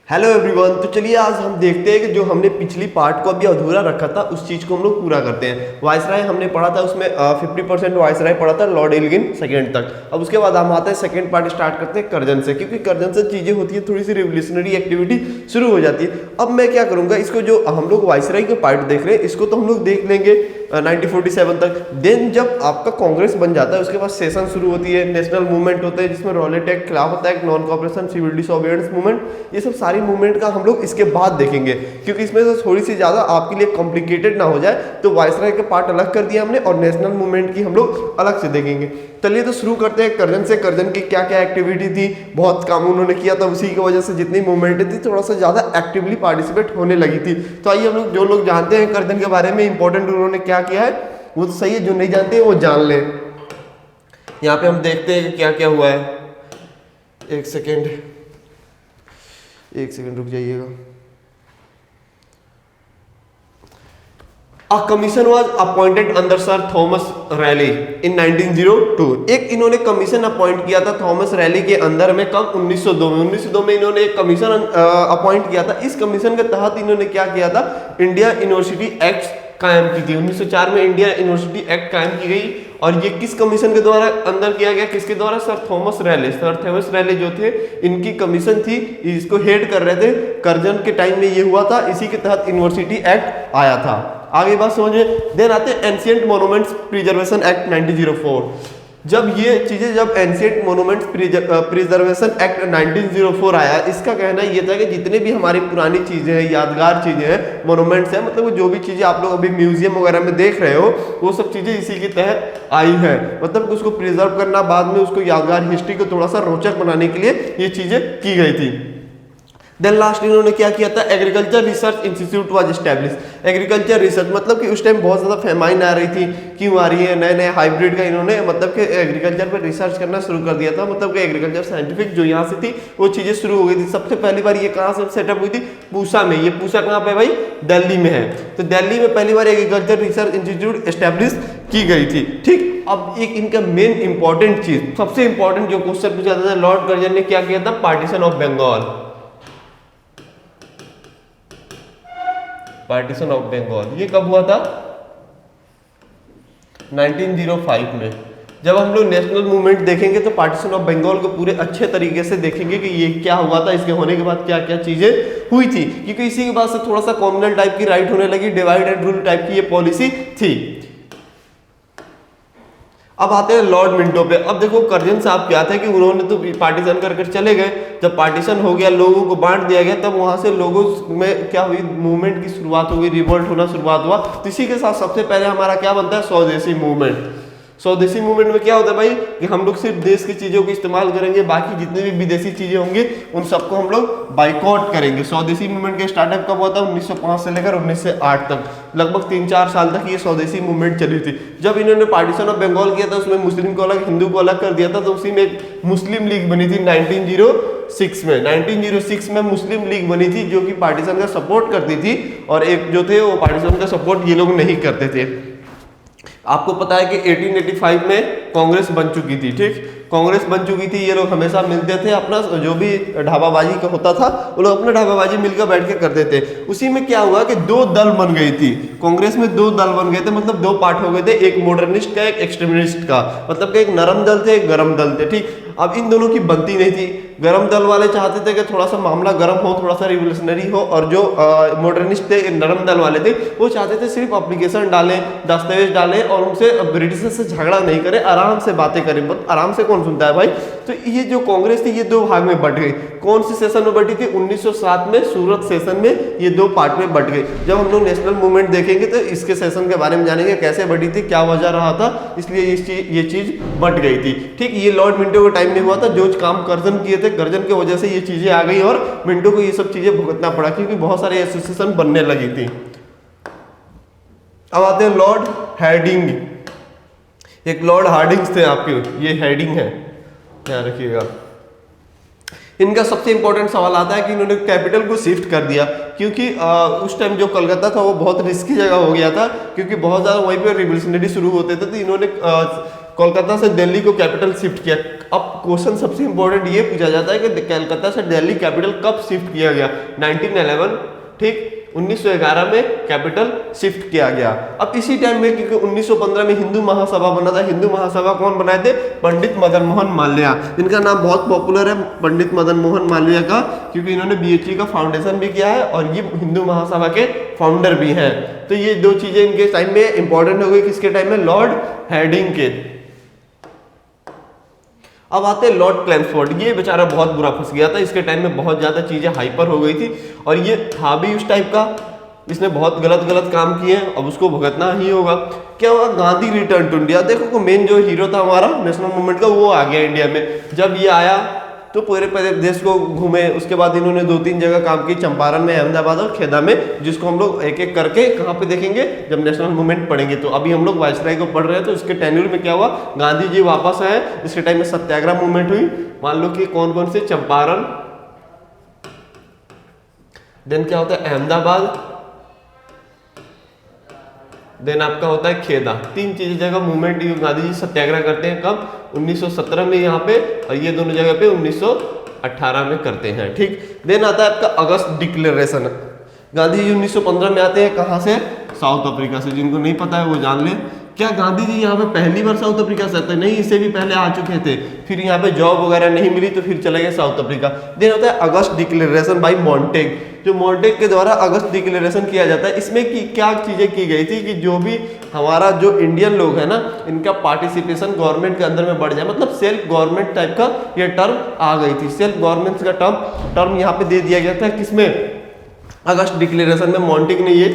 Hello everyone. तो चलिए आज हम देखते हैं कि जो हमने पिछली पार्ट को अभी अधूरा रखा था उस चीज को हम लोग पूरा करते हैं। वायसराय हमने पढ़ा था, उसमें 50% वायसराय पढ़ा था, लॉर्ड एल्गिन सेकंड तक। अब उसके बाद हम आते हैं सेकंड पार्ट स्टार्ट करते हैं कर्जन से, क्योंकि कर्जन से चीजें होती है, थोड़ी सी रिवोल्यूशनरी एक्टिविटी शुरू हो जाती है। अब मैं क्या करूंगा, इसको जो हम लोग वायसराय का पार्ट देख रहे हैं इसको तो हम लोग देख लेंगे 1947 तक। देन जब आपका कांग्रेस बन जाता है उसके बाद सेशन शुरू होती है, नेशनल मूवमेंट होते हैं जिसमें Rowlatt Act, Khilafat Act, non cooperation, civil disobedience movement, ये सब सारी मूवमेंट का हम लोग इसके बाद देखेंगे, क्योंकि इसमें से थोड़ी सी ज्यादा आपके लिए कॉम्प्लिकेटेड ना हो जाए। तो वायसराय के पार्ट अलग कर दिया हमने और नेशनल मूवमेंट की हम लोग अलग से देखेंगे। चलिए तो शुरू करते हैं कर्जन से। कर्जन की क्या क्या एक्टिविटी थी, बहुत काम उन्होंने किया था, उसी की वजह से जितनी मूवमेंट थी थोड़ा सा ज्यादा एक्टिवली पार्टिसिपेट होने लगी थी। तो आइए हम लोग, जो लोग जानते हैं कर्जन के बारे में, इंपॉर्टेंट उन्होंने क्या किया है वो तो सही है, जो नहीं जानते हैं वो जान लें। यहाँ पे हम देखते हैं कि क्या क्या हुआ है। एक सेकेंड रुक जाइएगा। A commission was appointed under Sir Thomas Raleigh in 1902। एक इन्होंने कमीशन अपॉइंट किया था थॉमस रैली के अंदर में, कब? 1902 में। 1902 में इन्होंने एक कमीशन अपॉइंट किया था। इस कमीशन के तहत इन्होंने क्या किया था, इंडिया यूनिवर्सिटी एक्ट कायम की थी। 1904 में इंडिया यूनिवर्सिटी एक्ट कायम की गई। और ये किस कमीशन के द्वारा अंदर किया गया, किसके द्वारा? Sir Thomas Raleigh. Sir Thomas Raleigh जो थे, इनकी कमीशन थी, इसको हेड कर रहे थे। कर्जन के टाइम में ये हुआ था, इसी के तहत यूनिवर्सिटी एक्ट आया था। आगे बात समझिए। देन आते हैं एंशिएंट मोन्यूमेंट्स प्रिजर्वेशन एक्ट 1904। जब ये चीजें, जब एंशिएंट मोन्यूमेंट्स प्रिजर्वेशन एक्ट 1904 आया, इसका कहना ये था कि जितने भी हमारी पुरानी चीजें हैं, यादगार चीजें हैं, मोन्यूमेंट्स हैं, मतलब जो भी चीजें आप लोग अभी म्यूजियम वगैरह में देख रहे हो, वो सब चीजें इसी के तहत आई है। मतलब उसको प्रिजर्व करना, बाद में उसको यादगार हिस्ट्री को थोड़ा सा रोचक बनाने के लिए ये चीजें की गई थी। देन लास्ट इन्होंने क्या किया था, agriculture research institute was establish. Agriculture research मतलब कि उस टाइम बहुत ज़्यादा फेमाइन आ रही थी, क्यों आ रही है, नए नए हाइब्रिड का इन्होंने मतलब कि एग्रीकल्चर पर रिसर्च करना शुरू कर दिया था। मतलब कि एग्रीकल्चर साइंटिफिक जो यहाँ से थी वो चीज़ें शुरू हो गई थी। सबसे पहली बार ये कहाँ से सेटअप हुई थी? पूसा में। ये पूसा कहाँ पे भाई? दिल्ली में है। तो दिल्ली में पहली बार एग्रीकल्चर रिसर्च इंस्टीट्यूट एस्टैब्लिश की गई थी। ठीक। अब एक इनका मेन इंपॉर्टेंट चीज, सबसे इंपॉर्टेंट जो क्वेश्चन पूछा था, लॉर्ड कर्जन ने क्या किया था? Partition of Bengal. Partition of Bengal ये कब हुआ था? 1905 में। जब हम लोग नेशनल मूवमेंट देखेंगे तो पार्टीशन ऑफ बंगाल को पूरे अच्छे तरीके से देखेंगे कि ये क्या हुआ था, इसके होने के बाद क्या क्या चीजें हुई थी, क्योंकि इसी के बाद से थोड़ा सा कॉम्युनल टाइप की राइट होने लगी, डिवाइड एंड रूल टाइप की ये पॉलिसी थी। अब आते हैं लॉर्ड मिंटो पे। अब देखो कर्जन साहब क्या थे कि उन्होंने तो पार्टीशन कर चले गए। जब पार्टीशन हो गया, लोगों को बांट दिया गया, तब वहां से लोगों में क्या हुई, मूवमेंट की शुरुआत हो गई, रिवोल्ट होना शुरुआत हुआ। तो इसी के साथ सबसे पहले हमारा क्या बनता है? स्वदेशी मूवमेंट। स्वदेशी मूवमेंट में क्या होता है भाई कि हम लोग सिर्फ देश की चीजों को इस्तेमाल करेंगे, बाकी जितनी भी विदेशी चीजें होंगी उन सबको हम लोग बाइकआउट करेंगे। स्वदेशी मूवमेंट का स्टार्टअप कब हुआ था? 1905 से लेकर 1908 तक, लगभग 3-4 साल तक ये स्वदेशी मूवमेंट चली थी। जब इन्होंने पार्टीशन ऑफ बंगाल किया था, उसमें मुस्लिम को अलग, हिंदू को अलग कर दिया था, तो उसी में एक मुस्लिम लीग बनी थी 1906 में। 1906 में मुस्लिम लीग बनी थी जो कि पार्टीशन का सपोर्ट करती थी, और एक जो थे वो पार्टीशन का सपोर्ट ये लोग नहीं करते थे। आपको पता है कि 1885 में कांग्रेस बन चुकी थी। ठीक, कांग्रेस बन चुकी थी। ये लोग हमेशा मिलते थे, अपना जो भी ढाबाबाजी का होता था वो लोग अपना ढाबाबाजी मिलकर बैठ के करते थे। उसी में क्या हुआ कि 2 दल बन गई थी कांग्रेस में, 2 दल बन गए थे, मतलब 2 पार्ट हो गए थे, एक मॉडर्निस्ट का, एक एक्सट्रीमिस्ट का। मतलब कि एक नरम दल थे, एक गरम दल थे। ठीक, अब इन दोनों की बनती नहीं थी। गरम दल वाले चाहते थे कि थोड़ा सा मामला गर्म हो, थोड़ा सा रिवोल्यूशनरी हो, और जो मॉडर्निस्ट थे, नरम दल वाले थे, वो चाहते थे सिर्फ एप्लीकेशन डालें, दस्तावेज डालें और उनसे ब्रिटिश से झगड़ा नहीं करें, आराम से बातें करें। बहुत आराम से कौन सुनता है भाई? तो ये जो कांग्रेस थी ये 2 भाग में बट गई। कौन सी सेशन में बटी थी? 1907 में सूरत सेशन में ये 2 पार्ट में बट गई। जब हम लोग नेशनल मूवमेंट देखेंगे तो इसके सेशन के बारे में जानेंगे, कैसे बटी थी, क्या वजह रहा था, इसलिए ये चीज बट गई थी। ठीक, ये लॉर्ड मिंटो के टाइम में हुआ था। जो काम कर्जन किए थे, कर्जन की वजह से ये चीजें आ गई और मिंटो को ये सब चीजें भुगतना पड़ा, क्योंकि बहुत सारे एसोसिएशन बनने लगी थी। अब आते हैं लॉर्ड हार्डिंग। एक लॉर्ड हार्डिंग्स थे आपके, ये हेडिंग है, ध्यान रखिएगा। इनका सबसे इंपॉर्टेंट सवाल आता है कि इन्होंने कैपिटल को शिफ्ट कर दिया, क्योंकि उस टाइम जो कलकत्ता था वो बहुत रिस्की जगह हो गया था, क्योंकि बहुत ज़्यादा वहीं पे रिवोल्यूशनरी शुरू होते थे। तो इन्होंने कोलकाता से दिल्ली को कैपिटल शिफ्ट किया। अब क्वेश्चन सबसे इंपॉर्टेंट ये पूछा जाता है कि कलकत्ता से दिल्ली कैपिटल कब शिफ्ट किया गया? 1911, ठीक, 1911 में कैपिटल शिफ्ट किया गया। अब इसी टाइम में, क्योंकि 1915 में हिंदू महासभा बना था, हिंदू महासभा कौन बनाए थे? पंडित मदन मोहन मालवीय। इनका नाम बहुत पॉपुलर है पंडित मदन मोहन मालवीय का, क्योंकि इन्होंने बीएचई का फाउंडेशन भी किया है और ये हिंदू महासभा के फाउंडर भी हैं। तो ये दो चीजें इनके टाइम में इंपॉर्टेंट हो गई। किसके टाइम में? लॉर्ड हैडिंग के। अब आते हैं लॉर्ड क्लैंसफोर्ड। ये बेचारा बहुत बुरा फंस गया था, इसके टाइम में बहुत ज्यादा चीजें हाइपर हो गई थी और ये था भी उस टाइप का, इसने बहुत गलत काम किए हैं, अब उसको भुगतना ही होगा। क्या हुआ? Gandhi return to India. देखो मेन जो हीरो था हमारा नेशनल मूवमेंट का, वो आ गया इंडिया में। जब ये आया तो पूरे देश को घूमे। उसके बाद इन्होंने 2-3 जगह काम की, चंपारण में, अहमदाबाद और खेदा में, जिसको हम लोग एक एक करके कहाँ पे देखेंगे जब नेशनल मूवमेंट पढ़ेंगे। तो अभी हम लोग वायसराय को पढ़ रहे हैं, तो इसके टेन्यूर में क्या हुआ? गांधी जी वापस आए, इसके टाइम में सत्याग्रह मूवमेंट हुई। मान लो कि कौन कौन से? चंपारण, देन क्या होता है? अहमदाबाद, देन आपका होता है खेदा। 3 चीजें जगह मूवमेंट गांधी जी सत्याग्रह करते हैं। कब? 1917 में यहाँ पे, और ये दोनों जगह पे 1918 में करते हैं, ठीक। देन आता है आपका अगस्त डिक्लेरेशन। गांधी जी 1915 में आते हैं, कहाँ से? साउथ अफ्रीका से। जिनको नहीं पता है वो जान ले। क्या गांधी जी यहाँ पे पहली बार साउथ अफ्रीका से आते? नहीं, इससे भी पहले आ चुके थे। फिर यहाँ पे जॉब वगैरह नहीं मिली तो फिर चले गए साउथ अफ्रीका। देन होता है अगस्त डिक्लेरेशन बाय मॉन्टेग, जो मॉन्टेग के द्वारा अगस्त डिक्लेरेशन किया जाता है। इसमें क्या चीजें की गई थी कि जो भी हमारा जो इंडियन लोग है ना, इनका पार्टिसिपेशन गवर्नमेंट के अंदर में बढ़ जाए, मतलब सेल्फ गवर्नमेंट टाइप का ये टर्म आ गई थी। सेल्फ गवर्नमेंट का टर्म यहाँ पे दे दिया गया था। किसमें? अगस्त डिक्लेरेशन में मॉन्टेग ने ये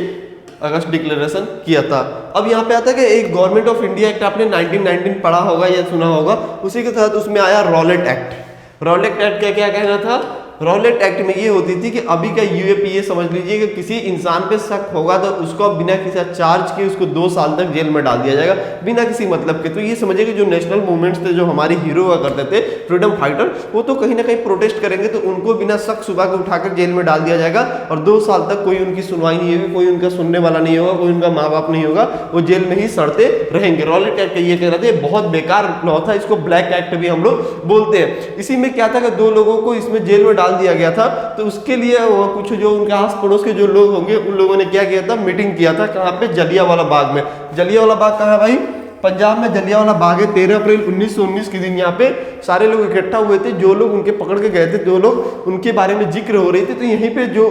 अगस्त डिक्लेरेशन किया था। अब यहाँ पे आता है कि एक गवर्नमेंट ऑफ इंडिया एक्ट आपने 1919 पढ़ा होगा या सुना होगा, उसी के तहत उसमें आया रॉलेट एक्ट। रॉलेट एक्ट क्या क्या कहना था? रॉलेट एक्ट में ये होती थी कि अभी का यूएपी, ये समझ लीजिए कि किसी इंसान पे शक होगा तो उसको बिना किसी चार्ज के उसको 2 साल तक जेल में डाल दिया जाएगा, बिना किसी मतलब के। तो ये समझिए कि जो नेशनल मूवमेंट्स थे, जो हमारे हीरो हुआ करते थे, फ्रीडम फाइटर, वो तो कहीं ना कहीं प्रोटेस्ट करेंगे तो उनको बिना शक सुबह के उठाकर जेल में डाल दिया जाएगा और 2 साल तक कोई उनकी सुनवाई नहीं होगी, कोई उनका सुनने वाला नहीं होगा, कोई उनका माँ बाप नहीं होगा, वो जेल में ही सड़ते रहेंगे। रॉलेट एक्ट ये कह रहे थे, बहुत बेकार लॉ था, इसको ब्लैक एक्ट भी हम लोग बोलते हैं। इसी में क्या था कि 2 लोगों को इसमें जेल में डाल दिया गया था। तो उसके लिए वो कुछ जो उनके आस पड़ोस के जो लोग होंगे, उन लोगों ने क्या किया था? मीटिंग किया था। कहाँ पे? जलियांवाला बाग में। जलियांवाला बाग कहाँ है भाई? पंजाब में जलियांवाला बाग है। 13 अप्रैल 1919 के दिन यहाँ पे सारे लोग इकट्ठा हुए थे। जो लोग उनके पकड़ के गए थे, 2 लोग, उनके बारे में जिक्र हो रही थी। तो यहीं पे जो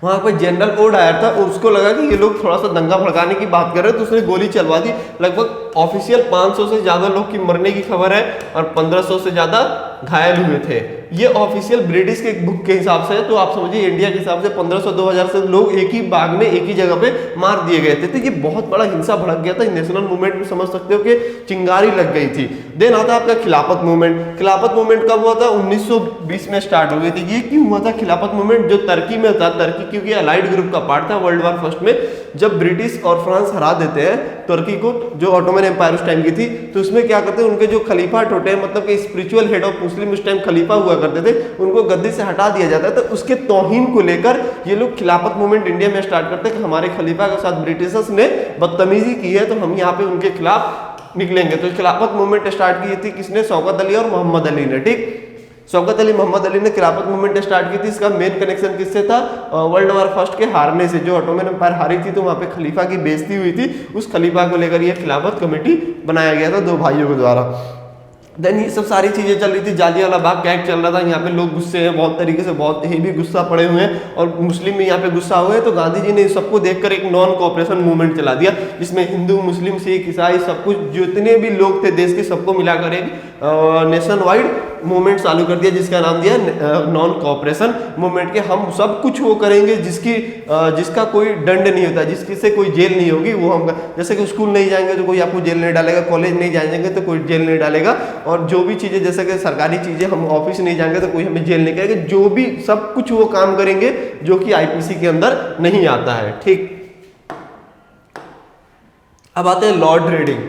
वहाँ पर जनरल ओ डायर था, उसको लगा कि ये लोग थोड़ा सा दंगा भड़काने की बात कर रहे हैं, तो उसने गोली चलवा दी। लगभग ऑफिशियल 500 से ज्यादा लोग की मरने की खबर है और 1500 से ज्यादा घायल हुए थे। ये ऑफिशियल ब्रिटिश के बुक के हिसाब से है, तो आप समझिए इंडिया के हिसाब से 1500-2000 से लोग एक ही बाग में, एक ही जगह पे मार दिए गए थे। तो ये बहुत बड़ा हिंसा भड़क गया था। नेशनल मूवमेंट में समझ सकते हो कि चिंगारी लग गई थी। देन आता है आपका खिलाफत मूवमेंट। खिलाफत मूवमेंट कब हुआ था? 1920 में स्टार्ट हो गई थी। ये क्यों हुआ था खिलाफत मूवमेंट? जो तुर्की में था, तुर्की क्योंकि अलाइड ग्रुप का पार्ट था वर्ल्ड वार फर्स्ट में, जब ब्रिटिश और फ्रांस हरा देते हैं तुर्की को, जो ऑटोमन एम्पायर उस टाइम की थी, तो उसमें क्या करते हैं, उनके जो खलीफा होते हैं, मतलब कि स्पिरिचुअल हेड ऑफ मुस्लिम उस टाइम खलीफा हुआ करते थे, उनको गद्दी से हटा दिया जाता है। तो उसके तौहीन को लेकर ये लोग खिलाफत मूवमेंट इंडिया में स्टार्ट करते हैं कि हमारे खलीफा के साथ ब्रिटिशर्स ने बदतमीजी की है, तो हम यहाँ पे उनके खिलाफ निकलेंगे। तो खिलाफत मूवमेंट स्टार्ट की थी किसने? शौकत अली और मोहम्मद अली ने, ठीक। शौकत अली, मोहम्मद अली ने खिलाफत मूवमेंट स्टार्ट की थी। इसका मेन कनेक्शन किससे था? वर्ल्ड वार फर्स्ट के हारने से। जो ऑटोमन एम्पायर हारी थी तो वहां पे खलीफा की बेइज्जती हुई थी, उस खलीफा को लेकर यह खिलाफत कमेटी बनाया गया था 2 भाइयों के द्वारा। देन ये सब सारी चीजें चल रही थी। जालियांवाला बाग का एक्ट चल रहा था। यहाँ पे लोग गुस्से हैं बहुत तरीके से, बहुत ही भी गुस्सा पड़े हुए हैं और मुस्लिम भी यहाँ पे गुस्सा हुए हैं। तो गांधी जी ने सबको देखकर एक नॉन कोऑपरेशन मूवमेंट चला दिया, जिसमें हिंदू, मुस्लिम, सिख, ईसाई सब कुछ जितने भी लोग थे देश के, सबको मिलाकर एक नेशन वाइड मूवमेंट चालू कर दिया, जिसका नाम दिया नॉन कोऑपरेशन मूवमेंट। के हम सब कुछ वो करेंगे जिसका कोई दंड नहीं होता, जिसकी से कोई जेल नहीं होगी, वो हम, जैसे कि स्कूल नहीं जाएंगे तो कोई आपको जेल नहीं डालेगा, कॉलेज नहीं जाएंगे तो कोई जेल नहीं डालेगा, और जो भी चीजें जैसे कि सरकारी चीजें, हम ऑफिस नहीं जाएंगे तो कोई हमें जेल नहीं करेगा। जो भी सब कुछ वो काम करेंगे जो कि आईपीसी के अंदर नहीं आता है, ठीक। अब आते हैं लॉर्ड रीडिंग।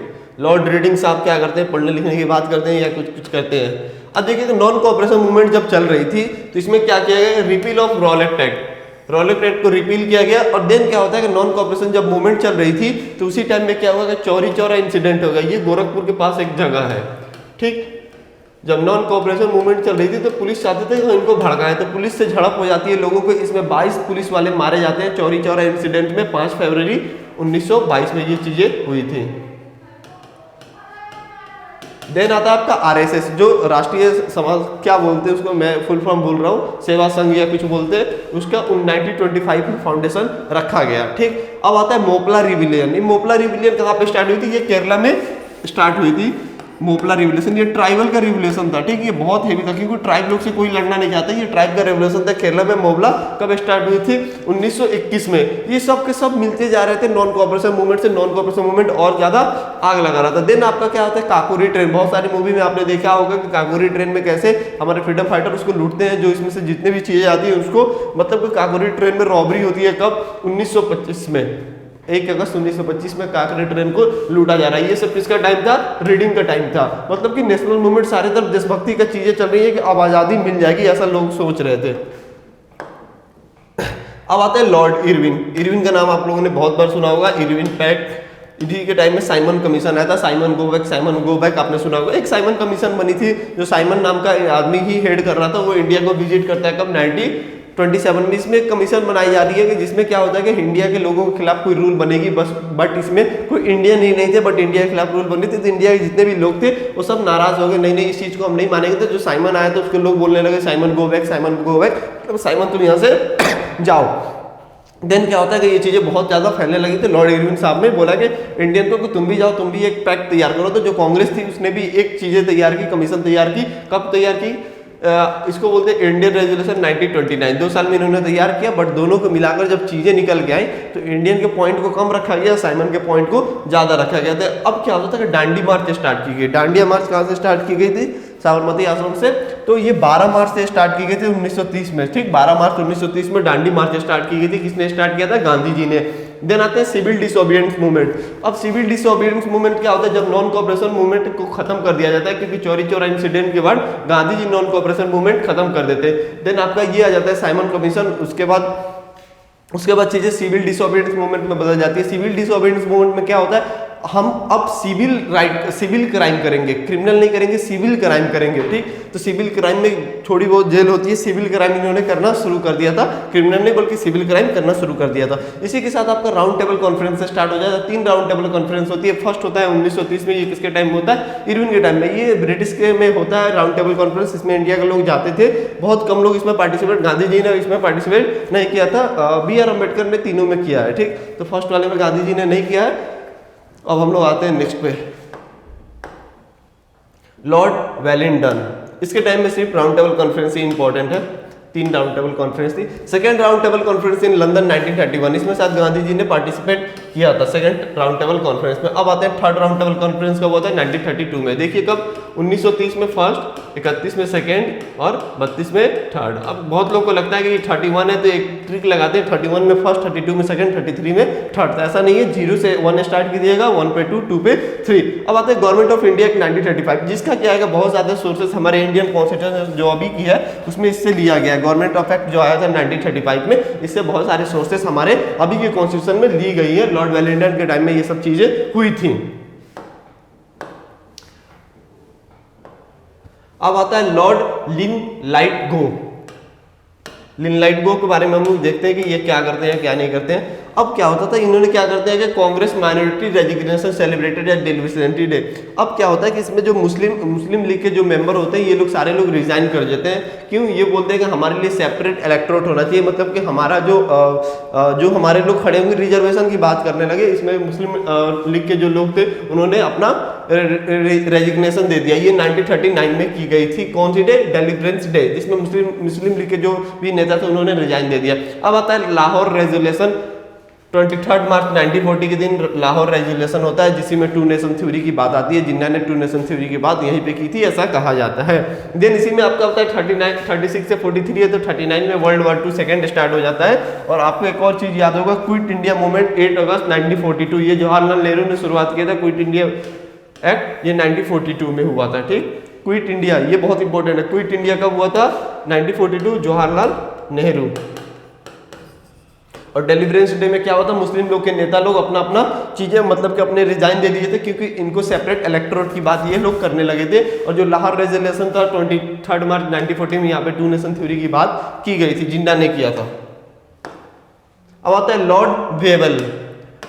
लॉर्ड रीडिंग साहब क्या करते हैं? पढ़ने लिखने की बात करते हैं या कुछ करते हैं? अब देखिए, नॉन कोऑपरेशन मूवमेंट जब चल रही थी तो इसमें क्या किया गया? Repeal of Rowlatt act. Rowlatt act को रिपील किया गया। और देन क्या होता है कि नॉन कोऑपरेशन जब मूवमेंट चल रही थी तो उसी टाइम में क्या हुआ कि चौरी चौरा इंसिडेंट हो गया। ये गोरखपुर के पास एक जगह है, ठीक। जब नॉन कोऑपरेशन मूवमेंट चल रही थी तो पुलिस चाहते थे कि इनको भड़काए, तो पुलिस से झड़प हो जाती है लोगों को। इसमें 22 पुलिस वाले मारे जाते हैं चौरी चौरा इंसिडेंट में 5 फरवरी 1922 में ये चीजें हुई थी। देन आता है आपका आरएसएस, जो राष्ट्रीय समाज क्या बोलते हैं उसको, मैं फुल फॉर्म बोल रहा हूँ, सेवा संघ या कुछ बोलते हैं, उसका 1925 में फाउंडेशन रखा गया। ठीक, अब आता है मोपला रिविलियन। ये मोपला रिविलियन कहाँ पे स्टार्ट हुई थी? ये केरला में स्टार्ट हुई थी मोपला रिवोल्यूशन। ये ट्राइबल का रिवोल्यूशन था। ठीक, ये बहुत हेवी था क्योंकि ट्राइब लोग से कोई लड़ना नहीं चाहता। ये ट्राइब का रिवोल्यूशन था केरला में। मोपला कब स्टार्ट हुई थी? 1921 में। ये सब के सब मिलते जा रहे थे नॉन कोऑपरेशन मूवमेंट से। नॉन कोऑपरेशन मूवमेंट और ज्यादा आग लगा रहा था। देन आपका क्या होता है? काकोरी ट्रेन। बहुत सारी मूवी में आपने देखा होगा कि काकोरी ट्रेन में कैसे हमारे फ्रीडम फाइटर उसको लूटते हैं, जो इसमें से जितने भी चीजें आती है उसको, मतलब काकोरी ट्रेन में रॉबरी होती है। कब? 1925 में, 1 अगस्त 1925 में काकरे ट्रेन को लूटा जा रहा है। ये सब किसका टाइम था? रीडिंग का टाइम था। मतलब कि नेशनल मूवमेंट सारे तरफ देशभक्ति का चीजें चल रही है कि अब आजादी मिल जाएगी, ऐसा लोग सोच रहे थे। अब आते हैं लॉर्ड इरविन। इरविन का नाम आप लोगों ने बहुत बार सुना होगा। Irwin pact. इन्हीं के टाइम में साइमन कमीशन आया था। साइमन गो बैक आपने सुना होगा। एक साइमन कमीशन बनी थी, जो साइमन नाम का आदमी ही हेड कर रहा था। वो इंडिया को विजिट करता है कब? 1927 में। इसमें एक कमीशन बनाई जा रही है कि जिसमें क्या होता है कि इंडिया के लोगों के खिलाफ कोई रूल बनेगी बस, बट इसमें कोई इंडियन ही नहीं थे, बट इंडिया के खिलाफ रूल बने थे। तो इंडिया के जितने भी लोग थे वो सब नाराज हो गए, नहीं नहीं इस चीज को हम नहीं मानेंगे। तो जो साइमन आया था उसके लोग बोलने लगे Simon go back, Simon go back, तो साइमन तुम यहाँ से जाओ। देन क्या होता है कि ये चीजें बहुत ज्यादा फैलने लगी थी। लॉर्ड इरविन साहब ने बोला कि इंडियन को तुम भी जाओ, तुम भी एक पैक्ट तैयार करो। तो जो कांग्रेस थी उसने भी एक चीजें तैयार की, कमीशन तैयार की। कब तैयार की? इसको बोलते हैं इंडियन रेजोल्यूशन 1929। 2 साल में इन्होंने तैयार किया, बट दोनों को मिलाकर जब चीजें निकल के आई तो इंडियन के पॉइंट को कम रखा गया, साइमन के पॉइंट को ज्यादा रखा गया था। अब क्या होता था कि डांडी मार्च स्टार्ट की गई। डांडिया मार्च कहाँ से स्टार्ट की गई थी? साबरमती आश्रम से। तो ये 12 मार्च से स्टार्ट की गई थी 1930 में। ठीक, 12 मार्च 1930 में डांडी मार्च स्टार्ट की गई थी। किसने स्टार्ट किया था? गांधी जी ने। देन आते हैं सिविल डिसोबीडियंस मूवमेंट। अब सिविल डिसोबीडियंस मूवमेंट क्या होता है? जब नॉन कोऑपरेशन मूवमेंट को खत्म कर दिया जाता है, क्योंकि चौरी चौरा इंसिडेंट के बाद Gandhi ji non cooperation movement खत्म कर देते हैं। देन आपका ये आ जाता है साइमन कमीशन। उसके बाद चीजें सिविल डिसोबीडियंस मूवमेंट में बदल जाती है। सिविल डिसोबीडियंस मूवमेंट में क्या होता है? हम अब सिविल क्राइम करेंगे, क्रिमिनल नहीं करेंगे, सिविल क्राइम करेंगे। ठीक, तो सिविल क्राइम में थोड़ी बहुत जेल होती है। सिविल क्राइम इन्होंने करना शुरू कर दिया था, क्रिमिनल नहीं बल्कि सिविल क्राइम करना शुरू कर दिया था। इसी के साथ आपका राउंड टेबल कॉन्फ्रेंस से स्टार्ट हो जाता है। 3 राउंड टेबल कॉन्फ्रेंस होती है। फर्स्ट होता है 1930 में। ये किसके टाइम होता है? इरविन के टाइम में। ये ब्रिटिश के में होता है राउंड टेबल कॉन्फ्रेंस। इसमें इंडिया के लोग जाते थे, बहुत कम लोग इसमें पार्टिसिपेट, गांधी जी ने इसमें पार्टिसिपेट नहीं किया था। BR अम्बेडकर ने तीनों में किया है। ठीक, तो फर्स्ट वाले में गांधी जी ने नहीं किया है। अब हम लोग आते हैं नेक्स्ट पे, लॉर्ड वेलिंगटन। इसके टाइम में सिर्फ राउंड टेबल कॉन्फ्रेंस ही इंपॉर्टेंट है। 3 राउंड टेबल कॉन्फ्रेंस थी। Second round table conference in London 1931, इसमें शायद गांधी जी ने पार्टिसिपेट किया था सेकंड राउंड टेबल कॉन्फ्रेंस में। अब आते हैं थर्ड राउंड टेबल कॉन्फ्रेंस कब होता है? 1932 में। देखिए कब? 1930 में फर्स्ट, 31 में सेकंड और 32 में थर्ड। अब बहुत लोग को लगता है कि 31 है तो एक ट्रिक लगाते हैं, 31 में फर्स्ट, 32 में सेकंड, 33 में थर्ड। तो ऐसा नहीं है, 0 से 1 स्टार्ट कीजिएगा, 1 पे 2, 2 पे 3। अब आते हैं गवर्नमेंट ऑफ इंडिया एक्ट 1935, जिसका क्या है बहुत ज्यादा सोर्सेस हमारे इंडियन कॉन्स्टिट्यूशन जो अभी की है उसमें इससे लिया गया है। गवर्नमेंट ऑफ एक्ट जो आया था 1935 में, इससे बहुत सारे सोर्सेस हमारे अभी के कॉन्स्टिट्यूशन में ली गई है। लॉर्ड वेलिंगटन के टाइम में ये सब चीजें हुई थी। अब आता है लॉर्ड लिन लाइट गो। लिन लाइट गो के बारे में हम लोग देखते हैं कि ये क्या करते हैं क्या नहीं करते हैं। अब क्या होता था, इन्होंने क्या करते हैं कि Congress minority resignation celebrated at dividend day. अब क्या होता है कि इसमें जो मुस्लिम लीग के जो मेंबर होते हैं ये लोग सारे लोग रिजाइन कर देते हैं। क्यों? ये बोलते हैं कि हमारे लिए सेपरेट इलेक्टोरेट होना चाहिए, मतलब कि हमारा जो हमारे लोग खड़े होंगे, रिजर्वेशन की बात करने लगे। इसमें मुस्लिम लीग के जो लोग थे उन्होंने अपना रेजिग्नेशन दे दिया। ये 1939 में की गई थी। कौन सी डे? डिलीवरेंस डे, जिसमें मुस्लिम लीग के जो भी नेता थे उन्होंने रिजाइन दे दिया। अब आता है लाहौर रेजोल्यूशन। 23 मार्च 1940 के दिन लाहौर रेजोल्यूशन होता है, जिसमें 2 नेशन थ्योरी की बात आती है। जिन्ना ने 2 नेशन थ्योरी की बात यहीं पे की थी, ऐसा कहा जाता है। देन इसी में आपका होता है 36 से 43 है, तो 39 में वर्ल्ड वॉर 2 सेकेंड स्टार्ट हो जाता है। और आपको एक और चीज याद होगा, क्विट इंडिया मूवमेंट 8 अगस्त 1942। ये जवाहरलाल नेहरू ने शुरुआत किया था क्विट इंडिया एक्ट, ये 1942 में हुआ था। ठीक, क्विट इंडिया ये बहुत इंपॉर्टेंट है। क्विट इंडिया कब हुआ था? 1942, जवाहरलाल नेहरू। और डिलीवरेंस डे में क्या होता है, मुस्लिम लोग के नेता लोग अपना अपना चीजें मतलब कि अपने रिजाइन दे दिए थे, क्योंकि इनको सेपरेट इलेक्टोरेट की बात ये लोग करने लगे थे। और जो लाहौर रेजोल्यूशन था 23 मार्च 1940 में यहाँ पे 2 नेशन थ्योरी की बात की गई थी, जिन्ना ने किया था। अब आता है लॉर्ड वेबल।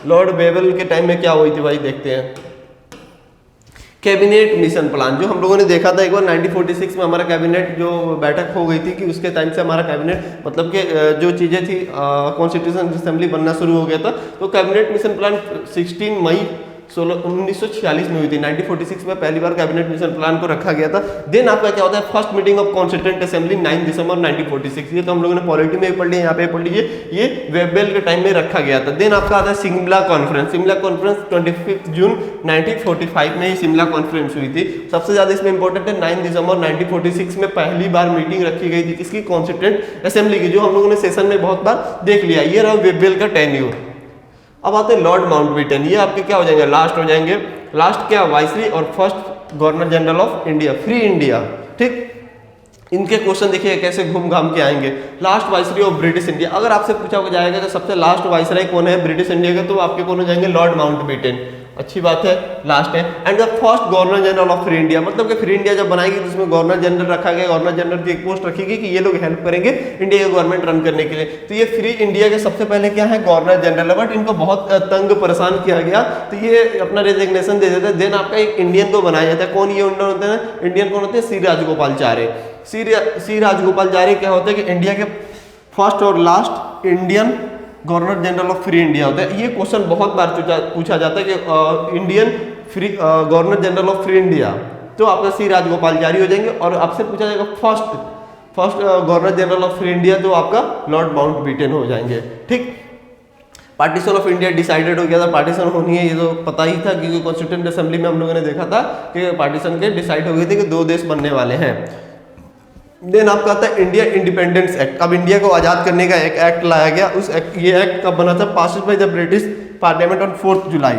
लॉर्ड वेबल के टाइम में क्या हुई थी भाई, देखते हैं। कैबिनेट मिशन प्लान, जो हम लोगों ने देखा था एक बार 1946 में हमारा कैबिनेट जो बैठक हो गई थी, कि उसके टाइम से हमारा कैबिनेट मतलब कि जो चीज़ें थी कॉन्स्टिट्यूशन असेंबली बनना शुरू हो गया था। तो कैबिनेट मिशन प्लान 16 मई 1946 में हुई थी। 1946 में पहली बार कैबिनेट मिशन प्लान को रखा गया था। देन आपका क्या होता है, first meeting of constituent assembly 9 दिसंबर 1946। ये तो हम लोगों ने पॉलिटी में भी पढ़ लिया, यहाँ पे पढ़ लीजिए, ये वेबल के टाइम में रखा गया था। देन आपका आता है शिमला कॉन्फ्रेंस। शिमला कॉन्फ्रेंस 25 जून 1945 में ही शिमला कॉन्फ्रेंस हुई थी। सबसे ज्यादा इसमें इंपॉर्टेंट है 9 दिसंबर 1946 में पहली बार मीटिंग रखी गई थी किसकी, कॉन्स्टिट्यूएंट असेंबली की, जो हम लोगों ने सेशन में बहुत बार देख लिया। ये रहा वेबल का टेन्यूर। अब आते हैं लॉर्ड माउंटबेटन। ये आपके क्या हो जाएंगे, लास्ट हो जाएंगे। लास्ट क्या, वाइसरी और first governor general of India, free India. ठीक, इनके क्वेश्चन देखिए कैसे घूम घाम के आएंगे। लास्ट वाइसरी ऑफ ब्रिटिश इंडिया, अगर आपसे पूछा जाएगा कि सबसे लास्ट वाइसराय कौन है ब्रिटिश इंडिया का, तो आपके कौन हो जाएंगे, लॉर्ड माउंटबेटन। अच्छी बात है, लास्ट है। And the first governor general of free India, मतलब कि फ्री इंडिया जब बनाएगी तो उसमें गवर्नर जनरल रखा गया, गवर्नर जनरल की एक पोस्ट रखी गई कि ये लोग हेल्प करेंगे इंडिया की गवर्नमेंट रन करने के लिए। तो ये फ्री इंडिया के सबसे पहले क्या है, गवर्नर जनरल है, बट इनको बहुत तंग परेशान किया गया तो ये अपना रेजिग्नेशन दे देते हैं। देन आपका एक इंडियन को बनाया जाता है। कौन ये इंडियन होते हैं, इंडियन कौन होते हैं, सी राजगोपालचारी। सी राजगोपालचारी क्या होता है कि इंडिया के फर्स्ट और last Indian governor general of free India होता है। ये क्वेश्चन बहुत बार पूछा जाता है कि Indian free governor general of free India, तो आपका सी राजगोपालचारी हो जाएंगे। और आपसे पूछा जाएगा first governor general of free India, तो आपका लॉर्ड माउंटबेटन हो जाएंगे। ठीक, पार्टीशन ऑफ इंडिया डिसाइडेड हो गया था, पार्टीशन होनी है ये तो पता ही था, क्योंकि कॉन्स्टिट्यूएंट असेंबली में हम लोगों ने देखा था कि पार्टीशन के डिसाइड हो गए थे कि 2 देश बनने वाले हैं। देन आपका आता है इंडिया इंडिपेंडेंस एक्ट। अब इंडिया को आजाद करने का एक एक्ट लाया गया। उस एक्ट, ये एक्ट कब बना था, passed by the British parliament on 4 जुलाई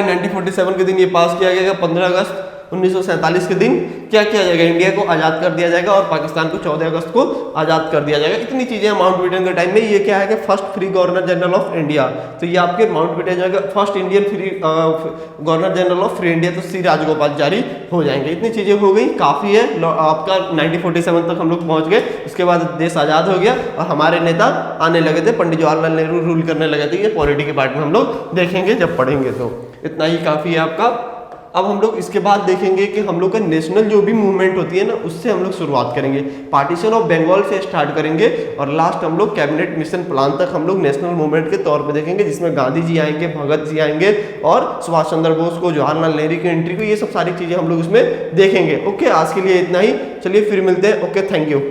1947 के दिन ये पास किया गया। 15 अगस्त 1947 के दिन क्या किया जाएगा, इंडिया को आजाद कर दिया जाएगा और पाकिस्तान को 14 अगस्त को आजाद कर दिया जाएगा। इतनी चीजें माउंटबेटन के टाइम में। ये क्या है कि first free governor general of India, तो ये आपके माउंटबेटन जाएगा। First Indian free governor general of free India, तो सी राजगोपालचारी हो जाएंगे। इतनी चीजें हो गई, काफी है। आपका 1947 तक हम लोग पहुंच गए। उसके बाद देश आजाद हो गया और हमारे नेता आने लगे थे, पंडित जवाहरलाल नेहरू रूल करने लगे थे। ये पॉलिटी के पार्ट में हम लोग देखेंगे जब पढ़ेंगे, तो इतना ही काफी है आपका। अब हम लोग इसके बाद देखेंगे कि हम लोग का नेशनल जो भी मूवमेंट होती है ना, उससे हम लोग शुरुआत करेंगे। पार्टीशन ऑफ बंगाल से स्टार्ट करेंगे और लास्ट हम लोग कैबिनेट मिशन प्लान तक हम लोग नेशनल मूवमेंट के तौर पे देखेंगे, जिसमें गांधी जी आएंगे, भगत जी आएंगे और सुभाष चंद्र बोस को, जवाहरलाल नेहरू की एंट्री को, ये सब सारी चीजें हम लोग इसमें देखेंगे। ओके, आज के लिए इतना ही। चलिए फिर मिलते हैं। Okay, thank you.